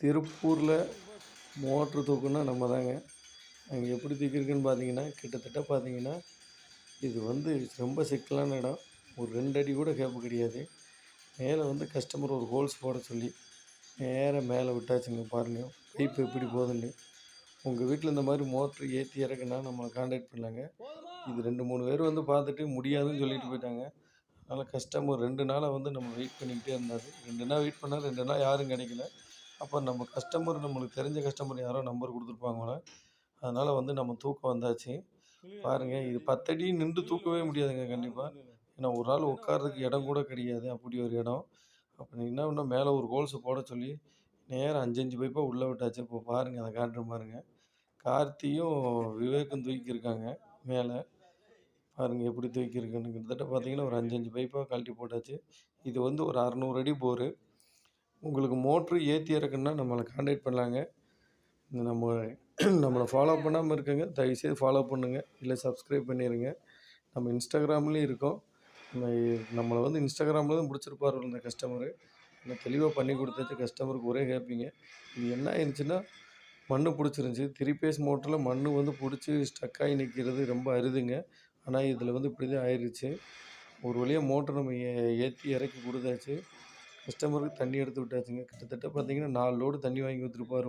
திருப்பூரில் மோட்ரு தூக்குன்னா நம்ம தாங்க. அங்கே எப்படி தூக்கியிருக்குன்னு பார்த்தீங்கன்னா, கிட்டத்தட்ட பார்த்தீங்கன்னா, இது வந்து ரொம்ப சிக்கலான இடம். ஒரு 2 அடி கூட கேப்பு கிடையாது. மேலே வந்து கஸ்டமர் ஒரு ஹோல்ஸ் போட சொல்லி, நேரா மேலே விட்டாச்சுங்க பாருங்க. பைப் எப்படி போகுதுன்னு. உங்கள் வீட்டில் இந்த மாதிரி மோட்ரு ஏற்றி இறக்குன்னா நம்மளை கான்டாக்ட் பண்ணலாங்க. இது 2, 3 பேர் வந்து பார்த்துட்டு முடியாதுன்னு சொல்லிட்டு போயிட்டாங்க. அதனால் கஸ்டமர் 2 நாளாக வந்து நம்ம வெயிட் பண்ணிக்கிட்டே இருந்தார். 2 நாள் வெயிட் பண்ணால் 2 நாள் யாரும் கிடைக்கல. அப்போ நம்ம கஸ்டமர் நம்மளுக்கு தெரிஞ்ச கஸ்டமர் யாரோ நம்பர் கொடுத்துருப்பாங்க போல. அதனால் வந்து நம்ம தூக்க வந்தாச்சு. பாருங்கள், இது 10 அடி நின்று தூக்கவே முடியாதுங்க கண்டிப்பாக. ஏன்னா ஒரு ஆள் உட்கார்றதுக்கு இடம் கூட கிடையாது. அப்படி ஒரு இடம். அப்போ என்ன பண்ணோம், மேலே ஒரு ஹோல்ஸு போட சொல்லி நேராக 5, 5 பைப்பாக உள்ளே விட்டாச்சு. இப்போ பாருங்கள், அதை காட்டுறேன் பாருங்கள். கார்த்தியும் விவேக்கும் தூக்கியிருக்காங்க மேலே. பாருங்கள் எப்படி தூக்கியிருக்குன்னு. கிட்டத்தட்ட பார்த்தீங்கன்னா ஒரு 5, 5 பைப்பாக கழட்டி போட்டாச்சு. இது வந்து ஒரு 600 அடி போரு. உங்களுக்கு மோட்ரு ஏற்றி இறக்குன்னா நம்மளை கான்டாக்ட் பண்ணலாங்க. நம்மளை ஃபாலோ பண்ணாமல் இருக்கங்க, தயவுசெய்து ஃபாலோ பண்ணுங்கள். இல்லை சப்ஸ்கிரைப் பண்ணிடுங்க. நம்ம இன்ஸ்டாகிராம்லேயும் இருக்கோம். நம்மளை வந்து இன்ஸ்டாகிராமில் தான் பிடிச்சிருப்பாரு இந்த கஸ்டமரு. நான் தெளிவாக பண்ணி கொடுத்தாச்சு. கஸ்டமருக்கு ஒரே ஹேப்பிங்க. இது என்ன ஆயிருந்துச்சுன்னா, மண் பிடிச்சிருந்துச்சி. 3 பேஸ் மோட்டரில் மண் வந்து பிடிச்சி ஸ்டக் ஆகி நிற்கிறது ரொம்ப அரிதுங்க. ஆனால் இதில் வந்து இப்படி தான் ஆயிடுச்சு. ஒரு வழியாக மோட்டர் நம்ம ஏற்றி இறக்கி கொடுத்தாச்சு. கஸ்டமருக்கு தண்ணி எடுத்து விட்டாச்சுங்க. கிட்டத்தட்ட பார்த்தீங்கன்னா 4 லோடு தண்ணி வாங்கி ஊற்றிருப்பாரு.